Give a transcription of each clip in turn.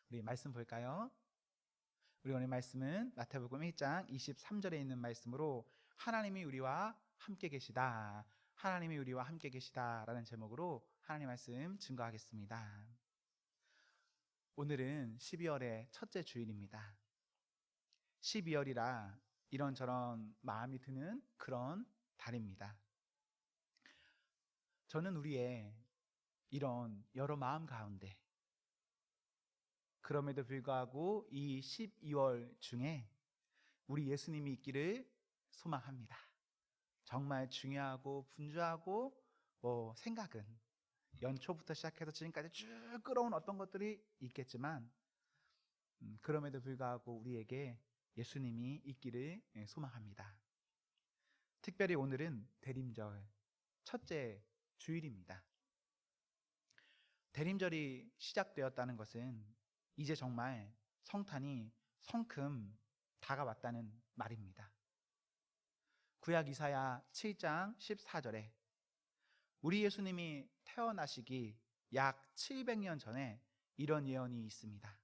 우리 말씀 볼까요? 우리 오늘 말씀은 마태복음 1장 23절에 있는 말씀으로 하나님이 우리와 함께 계시다, 하나님이 우리와 함께 계시다 라는 제목으로 하나님 말씀 증거하겠습니다. 오늘은 12월의 첫째 주일입니다. 12월이라 이런저런 마음이 드는 그런 달입니다. 저는 우리의 이런 여러 마음 가운데 그럼에도 불구하고 이 12월 중에 우리 예수님이 있기를 소망합니다. 정말 중요하고 분주하고 생각은 연초부터 시작해서 지금까지 쭉 끌어온 어떤 것들이 있겠지만 그럼에도 불구하고 우리에게 예수님이 있기를 소망합니다. 특별히 오늘은 대림절 첫째 주일입니다. 대림절이 시작되었다는 것은 이제 정말 성탄이 성큼 다가왔다는 말입니다. 구약 이사야 7장 14절에 우리 예수님이 태어나시기 약 700년 전에 이런 예언이 있습니다.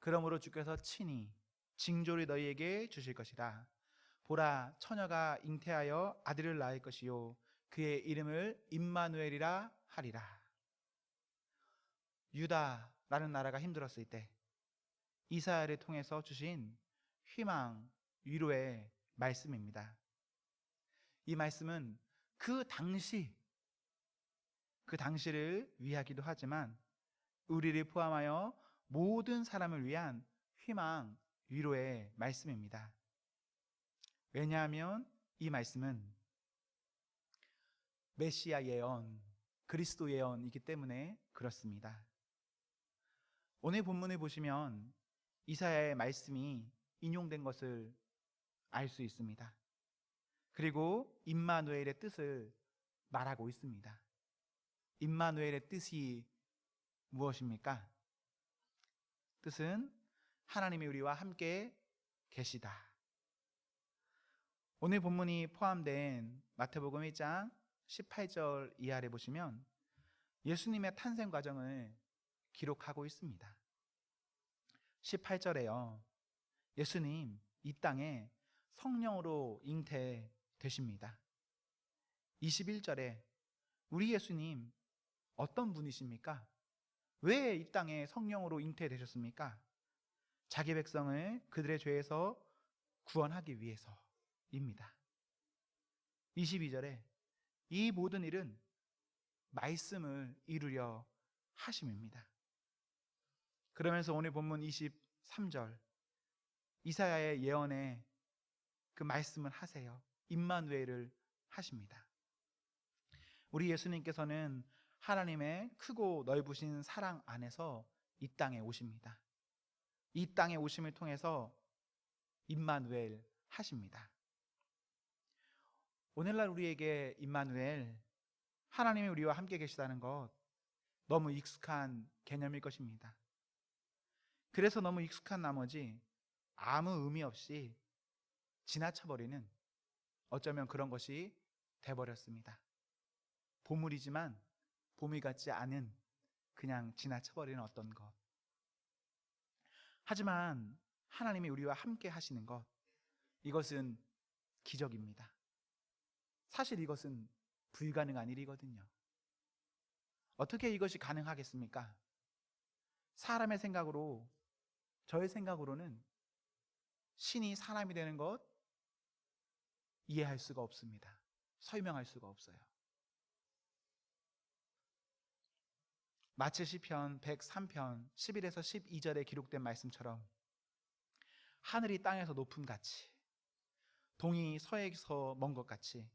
그러므로 주께서 친히 징조를 너희에게 주실 것이라. 보라, 처녀가 잉태하여 아들을 낳을 것이요 그의 이름을 임마누엘이라 하리라. 유다라는 나라가 힘들었을 때 이사야를 통해서 주신 희망, 위로의 말씀입니다. 이 말씀은 그 당시를 위하기도 하지만 우리를 포함하여 모든 사람을 위한 희망, 위로의 말씀입니다. 왜냐하면 이 말씀은 메시아 예언, 그리스도 예언이기 때문에 그렇습니다. 오늘 본문을 보시면 이사야의 말씀이 인용된 것을 알 수 있습니다. 그리고 임마누엘의 뜻을 말하고 있습니다. 임마누엘의 뜻이 무엇입니까? 뜻은 하나님이 우리와 함께 계시다. 오늘 본문이 포함된 마태복음 1장 18절 이하를 보시면 예수님의 탄생 과정을 기록하고 있습니다. 18절에요. 예수님 이 땅에 성령으로 잉태되십니다. 21절에 우리 예수님 어떤 분이십니까? 왜 이 땅에 성령으로 잉태되셨습니까? 자기 백성을 그들의 죄에서 구원하기 위해서입니다. 22절에 이 모든 일은 말씀을 이루려 하심입니다. 그러면서 오늘 본문 23절 이사야의 예언에 그 말씀을 하세요. 임마누엘을 하십니다. 우리 예수님께서는 하나님의 크고 넓으신 사랑 안에서 이 땅에 오십니다. 이 땅에 오심을 통해서 임마누엘 하십니다. 오늘날 우리에게 임마누엘, 하나님이 우리와 함께 계시다는 것 너무 익숙한 개념일 것입니다. 그래서 너무 익숙한 나머지 아무 의미 없이 지나쳐버리는, 어쩌면 그런 것이 돼버렸습니다. 보물이지만 보물 같지 않은, 그냥 지나쳐버리는 어떤 것. 하지만 하나님이 우리와 함께 하시는 것, 이것은 기적입니다. 사실 이것은 불가능한 일이거든요. 어떻게 이것이 가능하겠습니까? 사람의 생각으로, 저의 생각으로는 신이 사람이 되는 것 이해할 수가 없습니다. 설명할 수가 없어요. 마치 시편 103편 11에서 12절에 기록된 말씀처럼 하늘이 땅에서 높음 같이, 동이 서에서 먼 것 같이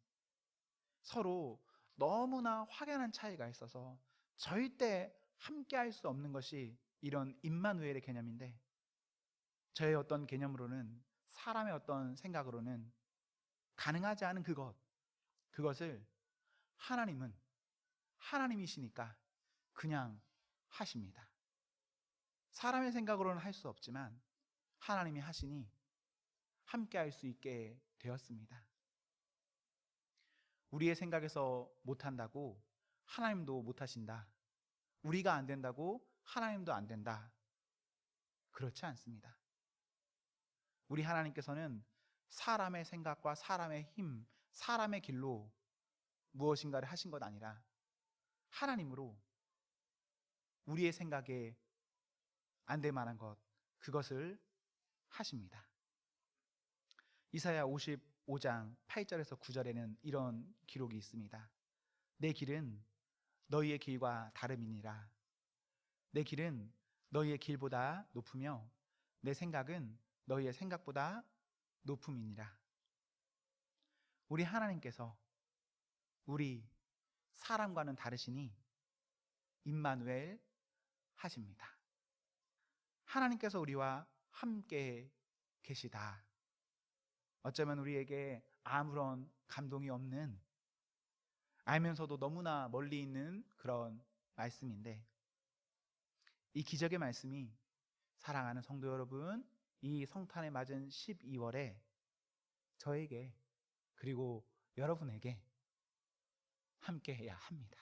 서로 너무나 확연한 차이가 있어서 절대 함께 할 수 없는 것이 이런 임마누엘의 개념인데, 저의 어떤 개념으로는, 사람의 어떤 생각으로는 가능하지 않은 그것을 하나님은 하나님이시니까 그냥 하십니다. 사람의 생각으로는 할 수 없지만 하나님이 하시니 함께 할 수 있게 되었습니다. 우리의 생각에서 못한다고 하나님도 못하신다, 우리가 안 된다고 하나님도 안 된다, 그렇지 않습니다. 우리 하나님께서는 사람의 생각과 사람의 힘, 사람의 길로 무엇인가를 하신 것 아니라 하나님으로 우리의 생각에 안 될 만한 것, 그것을 하십니다. 이사야 55장 8절에서 9절에는 이런 기록이 있습니다. 내 길은 너희의 길과 다름이니라. 내 길은 너희의 길보다 높으며 내 생각은 너희의 생각보다 높음이니라. 우리 하나님께서 우리 사람과는 다르시니 임마누엘 하십니다. 하나님께서 우리와 함께 계시다. 어쩌면 우리에게 아무런 감동이 없는, 알면서도 너무나 멀리 있는 그런 말씀인데, 이 기적의 말씀이 사랑하는 성도 여러분, 이 성탄에 맞은 12월에 저에게 그리고 여러분에게 함께 해야 합니다.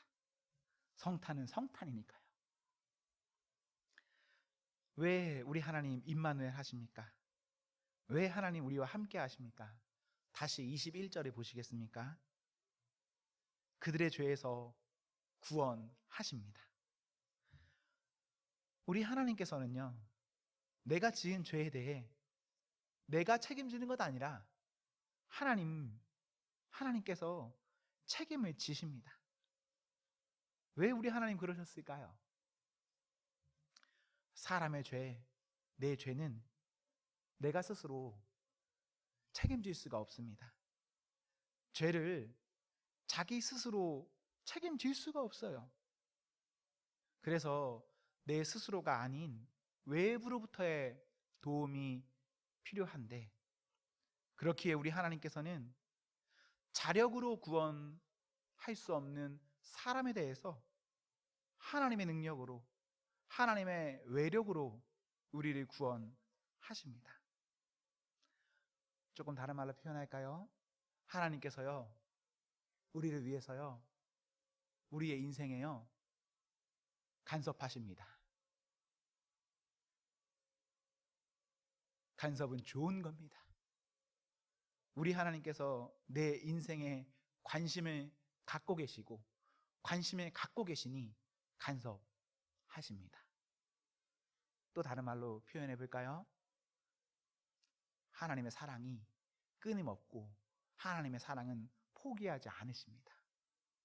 성탄은 성탄이니까요. 왜 우리 하나님 임마누엘 하십니까? 왜 하나님 우리와 함께 하십니까? 다시 21절에 보시겠습니까? 그들의 죄에서 구원하십니다. 우리 하나님께서는요, 내가 지은 죄에 대해 내가 책임지는 것 아니라 하나님께서 책임을 지십니다. 왜 우리 하나님 그러셨을까요? 사람의 죄, 내 죄는 내가 스스로 책임질 수가 없습니다. 죄를 자기 스스로 책임질 수가 없어요. 그래서 내 스스로가 아닌 외부로부터의 도움이 필요한데, 그렇기에 우리 하나님께서는 자력으로 구원할 수 없는 사람에 대해서 하나님의 능력으로, 하나님의 외력으로 우리를 구원하십니다. 조금 다른 말로 표현할까요? 하나님께서요, 우리를 위해서요, 우리의 인생에요, 간섭하십니다. 간섭은 좋은 겁니다. 우리 하나님께서 내 인생에 관심을 갖고 계시고 관심을 갖고 계시니 간섭하십니다. 또 다른 말로 표현해 볼까요? 하나님의 사랑이 끊임없고 하나님의 사랑은 포기하지 않으십니다.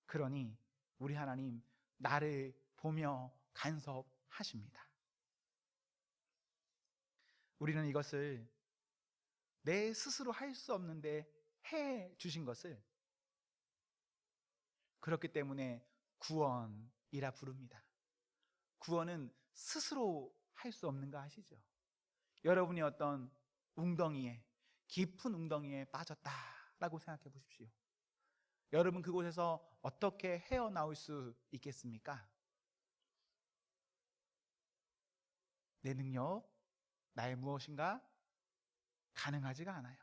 그러니 우리 하나님 나를 보며 간섭하십니다. 우리는 이것을 내 스스로 할 수 없는데 해 주신 것을, 그렇기 때문에 구원이라 부릅니다. 구원은 스스로 할 수 없는 거 아시죠? 여러분이 어떤 웅덩이에, 깊은 웅덩이에 빠졌다라고 생각해 보십시오. 여러분 그곳에서 어떻게 헤어나올 수 있겠습니까? 내 능력, 나의 무엇인가 가능하지가 않아요.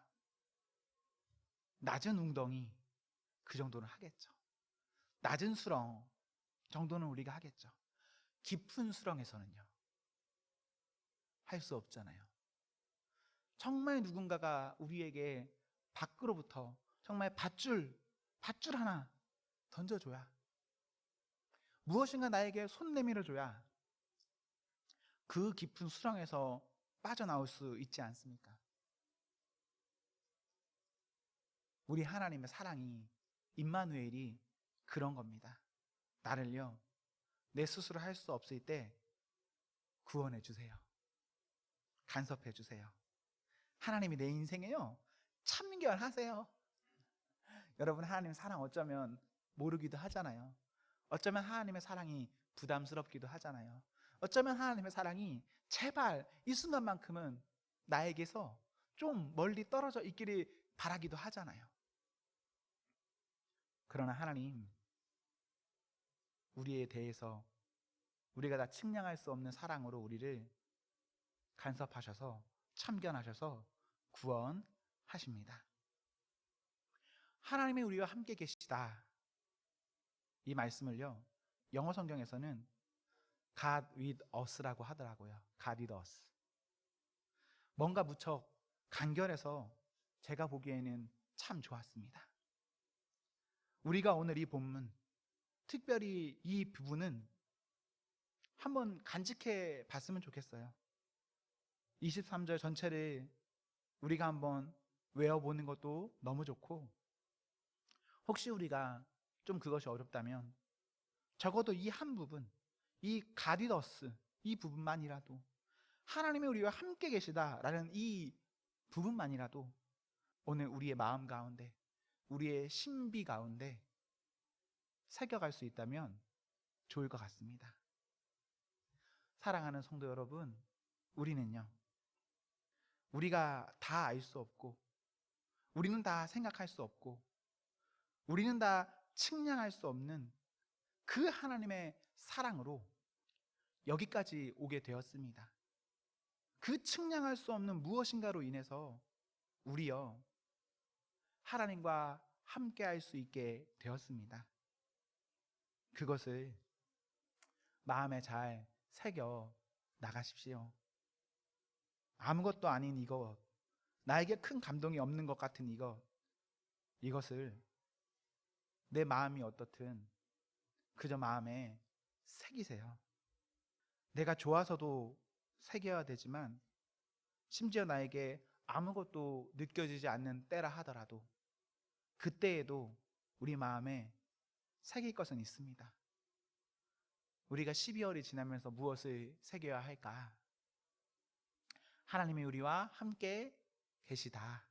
낮은 웅덩이, 그 정도는 하겠죠. 낮은 수렁 정도는 우리가 하겠죠. 깊은 수렁에서는요, 할 수 없잖아요. 정말 누군가가 우리에게 밖으로부터 정말 밧줄 하나 던져줘야, 무엇인가 나에게 손 내밀어줘야 그 깊은 수렁에서 빠져나올 수 있지 않습니까? 우리 하나님의 사랑이, 임마누엘이 그런 겁니다. 나를요, 내 스스로 할 수 없을 때 구원해 주세요. 간섭해 주세요. 하나님이 내 인생에요, 참견하세요. 여러분, 하나님의 사랑 어쩌면 모르기도 하잖아요. 어쩌면 하나님의 사랑이 부담스럽기도 하잖아요. 어쩌면 하나님의 사랑이 제발 이 순간만큼은 나에게서 좀 멀리 떨어져 있기를 바라기도 하잖아요. 그러나 하나님, 우리에 대해서 우리가 다 측량할 수 없는 사랑으로 우리를 간섭하셔서 참견하셔서 구원하십니다. 하나님이 우리와 함께 계시다, 이 말씀을요, 영어 성경에서는 God with us라고 하더라고요. God with us. 뭔가 무척 간결해서 제가 보기에는 참 좋았습니다. 우리가 오늘 이 본문, 특별히 이 부분은 한번 간직해 봤으면 좋겠어요. 23절 전체를 우리가 한번 외워보는 것도 너무 좋고, 혹시 우리가 좀 그것이 어렵다면 적어도 이 한 부분, 이 가디더스 이 부분만이라도, 하나님이 우리와 함께 계시다라는 이 부분만이라도 오늘 우리의 마음 가운데, 우리의 신비 가운데 새겨갈 수 있다면 좋을 것 같습니다. 사랑하는 성도 여러분, 우리는요, 우리가 다 알 수 없고, 우리는 다 생각할 수 없고, 우리는 다 측량할 수 없는 그 하나님의 사랑으로 여기까지 오게 되었습니다. 그 측량할 수 없는 무엇인가로 인해서 우리요, 하나님과 함께 할 수 있게 되었습니다. 그것을 마음에 잘 새겨 나가십시오. 아무것도 아닌 이것, 나에게 큰 감동이 없는 것 같은 이것을 내 마음이 어떻든 그저 마음에 새기세요. 내가 좋아서도 새겨야 되지만, 심지어 나에게 아무것도 느껴지지 않는 때라 하더라도 그때에도 우리 마음에 새길 것은 있습니다. 우리가 12월이 지나면서 무엇을 새겨야 할까? 하나님이 우리와 함께 계시다.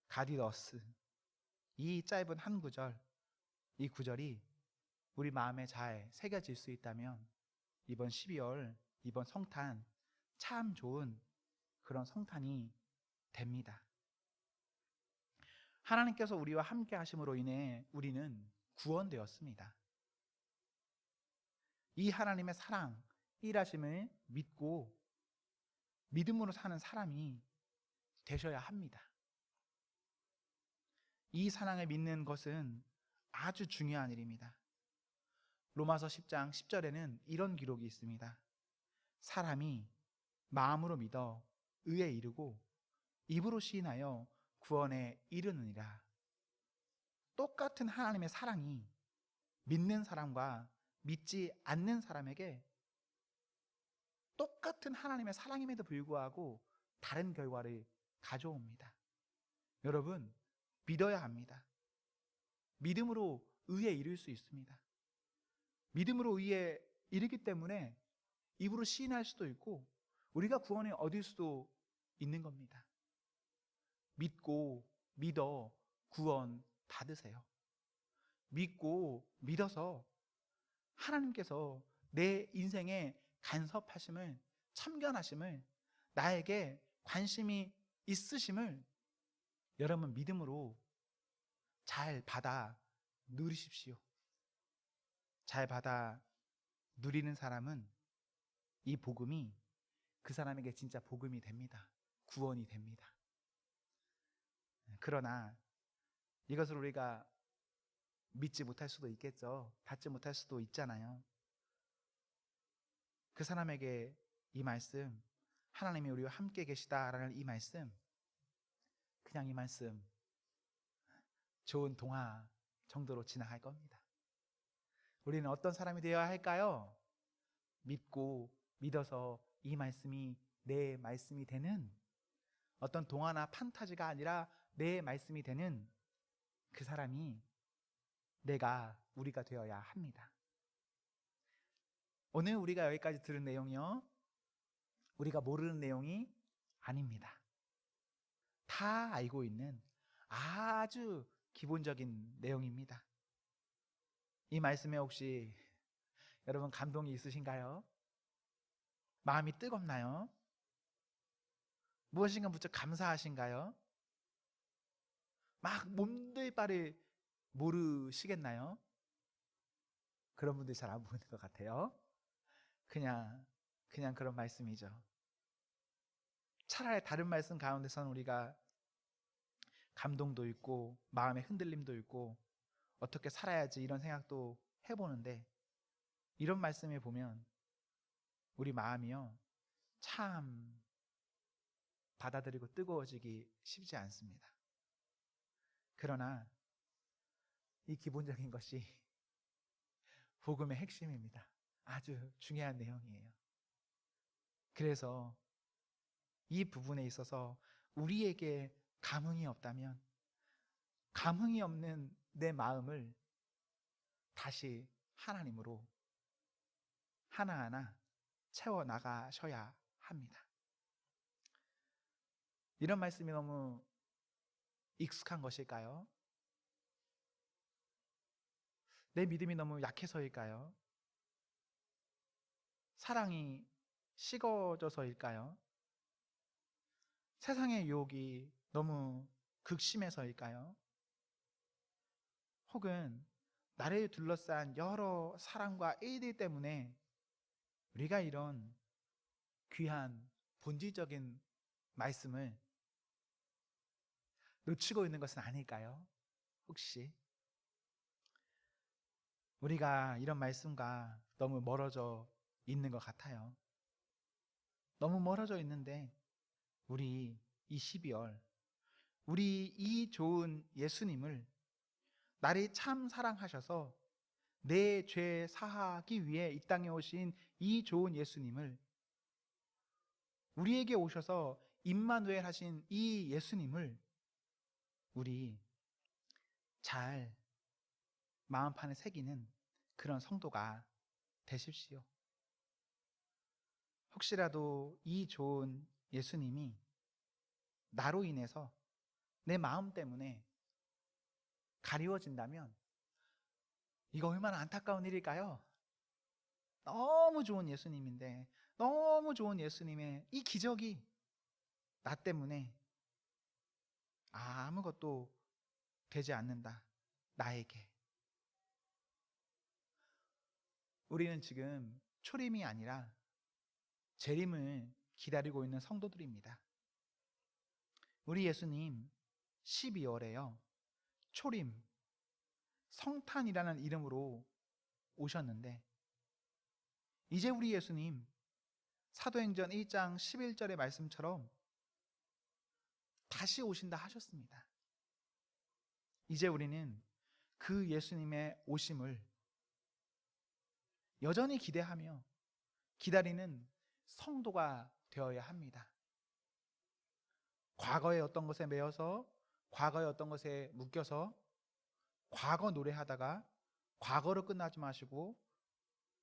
가디더스. 이 짧은 한 구절, 이 구절이 우리 마음에 잘 새겨질 수 있다면 이번 12월, 이번 성탄 참 좋은 그런 성탄이 됩니다. 하나님께서 우리와 함께 하심으로 인해 우리는 구원되었습니다. 이 하나님의 사랑, 일하심을 믿고 믿음으로 사는 사람이 되셔야 합니다. 이 사랑을 믿는 것은 아주 중요한 일입니다. 로마서 10장 10절에는 이런 기록이 있습니다. 사람이 마음으로 믿어 의에 이르고 입으로 시인하여 구원에 이르느니라. 똑같은 하나님의 사랑이 믿는 사람과 믿지 않는 사람에게 똑같은 하나님의 사랑임에도 불구하고 다른 결과를 가져옵니다. 여러분, 믿어야 합니다. 믿음으로 의에 이를 수 있습니다. 믿음으로 의에 이르기 때문에 입으로 시인할 수도 있고 우리가 구원을 얻을 수도 있는 겁니다. 믿고 믿어 구원 받으세요. 믿고 믿어서 하나님께서 내 인생에 간섭하심을, 참견하심을, 나에게 관심이 있으심을 여러분 믿음으로 잘 받아 누리십시오. 잘 받아 누리는 사람은 이 복음이 그 사람에게 진짜 복음이 됩니다. 구원이 됩니다. 그러나 이것을 우리가 믿지 못할 수도 있겠죠. 받지 못할 수도 있잖아요. 그 사람에게 이 말씀, 하나님이 우리와 함께 계시다라는 이 말씀, 그냥 이 말씀 좋은 동화 정도로 지나갈 겁니다. 우리는 어떤 사람이 되어야 할까요? 믿고 믿어서 이 말씀이 내 말씀이 되는, 어떤 동화나 판타지가 아니라 내 말씀이 되는 그 사람이 우리가 되어야 합니다. 오늘 우리가 여기까지 들은 내용이요, 우리가 모르는 내용이 아닙니다. 다 알고 있는 아주 기본적인 내용입니다. 이 말씀에 혹시 여러분 감동이 있으신가요? 마음이 뜨겁나요? 무엇인가 무척 감사하신가요? 막 몸둘 바를 모르시겠나요? 그런 분들이 잘 안 보이는 것 같아요. 그냥 그런 말씀이죠. 차라리 다른 말씀 가운데서는 우리가 감동도 있고 마음의 흔들림도 있고 어떻게 살아야지 이런 생각도 해보는데, 이런 말씀에 보면 우리 마음이요 참 받아들이고 뜨거워지기 쉽지 않습니다. 그러나 이 기본적인 것이 복음의 핵심입니다. 아주 중요한 내용이에요. 그래서 이 부분에 있어서 우리에게 감흥이 없다면 감흥이 없는 내 마음을 다시 하나님으로 하나하나 채워나가셔야 합니다. 이런 말씀이 너무 익숙한 것일까요? 내 믿음이 너무 약해서일까요? 사랑이 식어져서일까요? 세상의 유혹이 너무 극심해서일까요? 혹은 나를 둘러싼 여러 사랑과 일들 때문에 우리가 이런 귀한 본질적인 말씀을 놓치고 있는 것은 아닐까요? 혹시 우리가 이런 말씀과 너무 멀어져 있는 것 같아요. 너무 멀어져 있는데 우리 이 12월 우리 이 좋은 예수님을 나를 참 사랑하셔서 내 죄 사하기 위해 이 땅에 오신 이 좋은 예수님을, 우리에게 오셔서 임마누엘 하신 이 예수님을 우리 잘 마음판에 새기는 그런 성도가 되십시오. 혹시라도 이 좋은 예수님이 나로 인해서 내 마음 때문에 가리워진다면 이거 얼마나 안타까운 일일까요? 너무 좋은 예수님인데, 너무 좋은 예수님의 이 기적이 나 때문에 아무것도 되지 않는다. 나에게. 우리는 지금 초림이 아니라 재림을 기다리고 있는 성도들입니다. 우리 예수님 12월에요. 초림, 성탄이라는 이름으로 오셨는데, 이제 우리 예수님 사도행전 1장 11절의 말씀처럼 다시 오신다 하셨습니다. 이제 우리는 그 예수님의 오심을 여전히 기대하며 기다리는 성도가 되어야 합니다. 과거의 어떤 것에 매여서, 과거의 어떤 것에 묶여서 과거 노래하다가 과거로 끝나지 마시고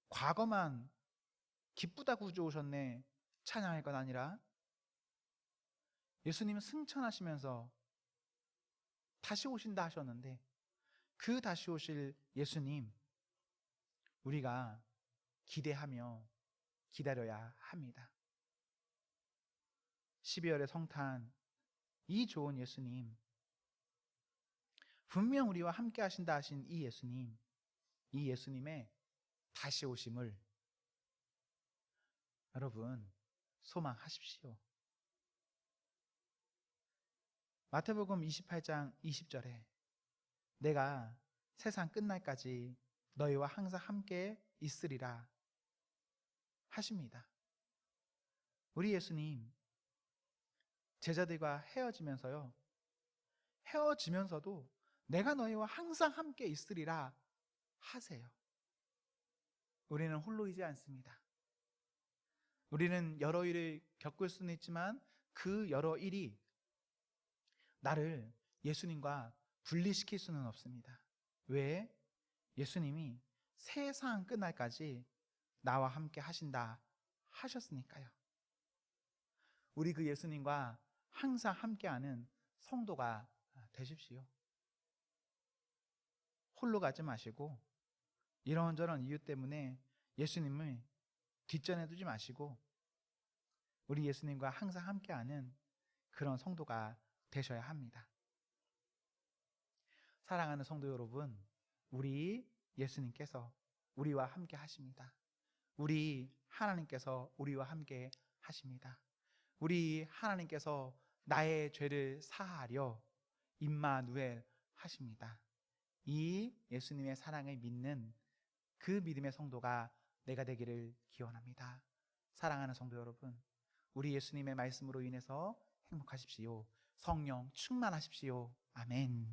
과거만 기쁘다 구주 오셨네 찬양할 것 아니라 예수님은 승천하시면서 다시 오신다 하셨는데, 그 다시 오실 예수님 우리가 기대하며 기다려야 합니다. 12월의 성탄, 이 좋은 예수님, 분명 우리와 함께 하신다 하신 이 예수님, 이 예수님의 다시 오심을 여러분 소망하십시오. 마태복음 28장 20절에 내가 세상 끝날까지 너희와 항상 함께 있으리라 하십니다. 우리 예수님 제자들과 헤어지면서요, 헤어지면서도 내가 너희와 항상 함께 있으리라 하세요. 우리는 홀로이지 않습니다. 우리는 여러 일을 겪을 수는 있지만 그 여러 일이 나를 예수님과 분리시킬 수는 없습니다. 왜? 예수님이 세상 끝날까지 나와 함께 하신다 하셨으니까요. 우리 그 예수님과 항상 함께하는 성도가 되십시오. 홀로 가지 마시고 이런저런 이유 때문에 예수님을 뒷전에 두지 마시고 우리 예수님과 항상 함께하는 그런 성도가 되셔야 합니다. 사랑하는 성도 여러분, 우리 예수님께서 우리와 함께 하십니다. 우리 하나님께서 우리와 함께 하십니다. 우리 하나님께서 나의 죄를 사하려 임마누엘 하십니다. 이 예수님의 사랑을 믿는 그 믿음의 성도가 내가 되기를 기원합니다. 사랑하는 성도 여러분, 우리 예수님의 말씀으로 인해서 행복하십시오. 성령 충만하십시오. 아멘.